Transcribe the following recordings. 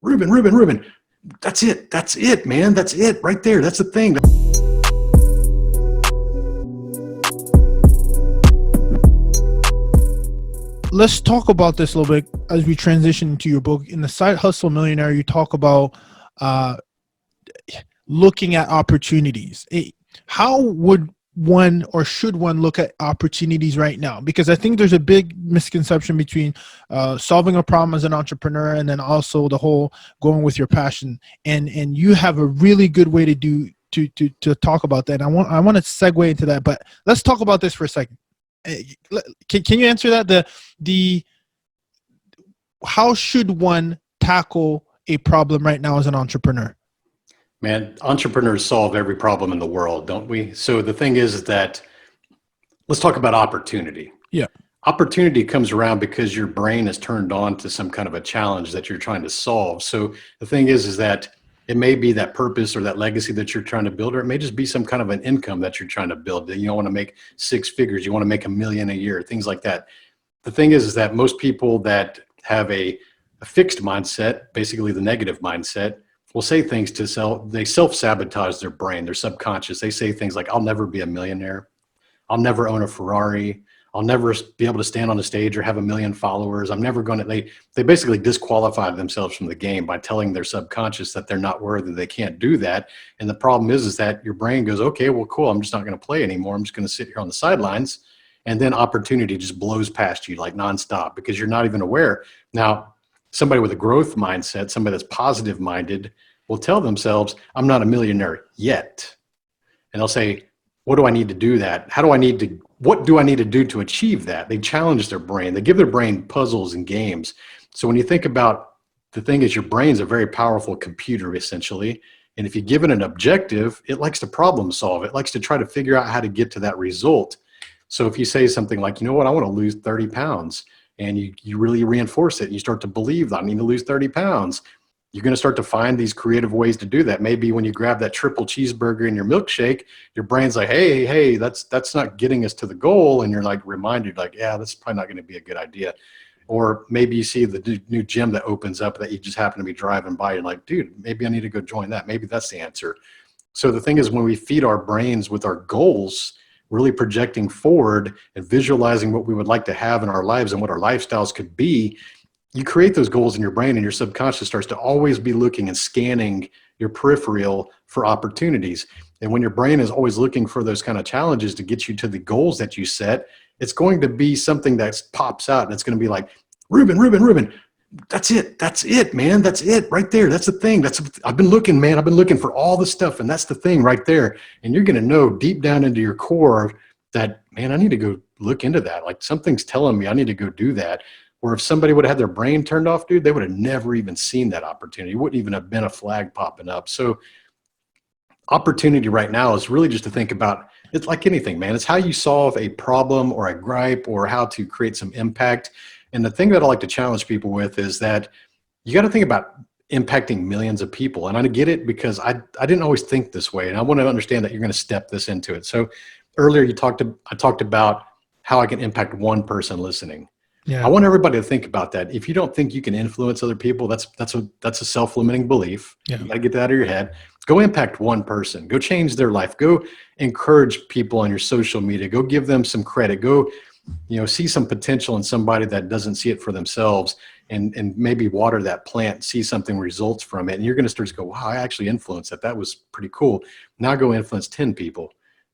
Ruben. That's it. That's it, man. That's it right there. That's the thing. Let's talk about this a little bit as we transition into your book. In the Side Hustle Millionaire, you talk about uh, looking at opportunities. How would one or should one look at opportunities right now? Because I think there's a big misconception between solving a problem as an entrepreneur and then also the whole going with your passion. And you have a really good way to do to talk about that. And I want to segue into that, but let's talk about this for a second. Can you answer that? The how should one tackle a problem right now as an entrepreneur? Man, entrepreneurs solve every problem in the world, don't we? So the thing is that let's talk about opportunity. Yeah. Opportunity comes around because your brain is turned on to some kind of a challenge that you're trying to solve. So the thing is that it may be that purpose or that legacy that you're trying to build, or it may just be some kind of an income that you're trying to build. You don't want to make six figures. You want to make $1 million a year, things like that. The thing is that most people that have a fixed mindset, basically the negative mindset, will say things they self-sabotage their brain, their subconscious. They say things like, I'll never be a millionaire. I'll never own a Ferrari. I'll never be able to stand on a stage or have 1 million followers. I'm never going to, they basically disqualify themselves from the game by telling their subconscious that they're not worthy, they can't do that. And the problem is that your brain goes, okay, well, cool. I'm just not going to play anymore. I'm just going to sit here on the sidelines. And then opportunity just blows past you like nonstop because you're not even aware. Now, somebody with a growth mindset, somebody that's positive minded will tell themselves, I'm not a millionaire yet. And they'll say, what do I need to do that? What do I need to do to achieve that? They challenge their brain. They give their brain puzzles and games. So when you think about the thing is your brain's a very powerful computer essentially. And if you give it an objective, it likes to problem solve. It likes to try to figure out how to get to that result. So if you say something like, you know what, I want to lose 30 pounds and you really reinforce it and you start to believe that I need to lose 30 pounds, you're going to start to find these creative ways to do that. Maybe when you grab that triple cheeseburger in your milkshake, your brain's like, hey, that's not getting us to the goal. And you're like reminded like, yeah, that's probably not going to be a good idea. Or maybe you see the new gym that opens up that you just happen to be driving by. You're like, dude, maybe I need to go join that. Maybe that's the answer. So the thing is when we feed our brains with our goals, really projecting forward and visualizing what we would like to have in our lives and what our lifestyles could be, you create those goals in your brain and your subconscious starts to always be looking and scanning your peripheral for opportunities. And when your brain is always looking for those kind of challenges to get you to the goals that you set, it's going to be something that pops out and it's going to be like, Ruben, that's it, man. That's it right there. That's the thing. I've been looking, man. I've been looking for all the stuff and that's the thing right there. And you're going to know deep down into your core that, man, I need to go look into that. Like something's telling me I need to go do that. Or if somebody would have had their brain turned off, dude, they would have never even seen that opportunity. It wouldn't even have been a flag popping up. So opportunity right now is really just to think about, it's like anything, man. It's how you solve a problem or a gripe or how to create some impact. And the thing that I like to challenge people with is that you got to think about impacting millions of people. And I get it because I didn't always think this way. And I want to understand that you're going to step this into it. So earlier I talked about how I can impact one person listening. Yeah. I want everybody to think about that. If you don't think you can influence other people, that's a self-limiting belief. Yeah. You got to get that out of your head. Go impact one person. Go change their life. Go encourage people on your social media. Go give them some credit. Go, see some potential in somebody that doesn't see it for themselves and maybe water that plant, see something results from it. And you're going to start to go, wow, I actually influenced that. That was pretty cool. Now go influence 10 people.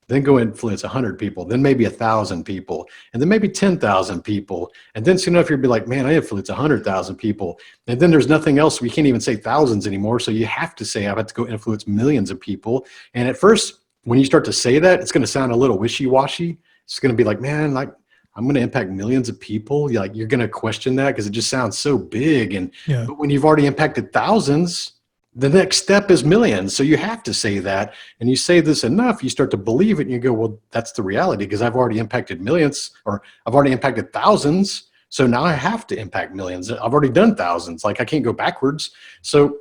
Then go influence 100 people, then maybe 1,000 people, and then maybe 10,000 people. And then soon enough, you'll be like, man, I influence 100,000 people. And then there's nothing else. We can't even say thousands anymore. So you have to say, I have to go influence millions of people. And at first, when you start to say that, it's going to sound a little wishy-washy. It's going to be like, man, like I'm going to impact millions of people. You're going to question that because it just sounds so big. But when you've already impacted thousands, the next step is millions. So you have to say that. And you say this enough, you start to believe it and you go, well, that's the reality because I've already impacted millions or I've already impacted thousands. So now I have to impact millions. I've already done thousands. Like I can't go backwards. So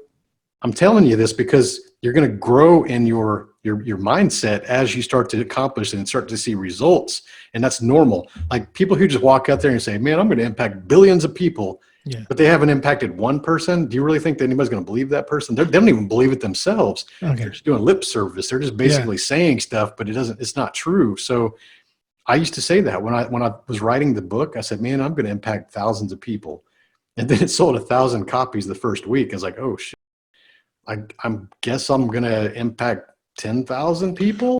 I'm telling you this because you're going to grow in your mindset as you start to accomplish and start to see results. And that's normal. Like people who just walk out there and say, man, I'm going to impact billions of people. Yeah. but they haven't impacted one person. Do you really think that anybody's going to believe that person? They don't even believe it themselves. Okay. They're just doing lip service. They're just basically saying stuff, but it's not true. So I used to say that when I was writing the book, I said, man, I'm going to impact thousands of people. And then it sold 1,000 copies the first week. I was like, oh shit, I guess I'm going to impact 10,000 people.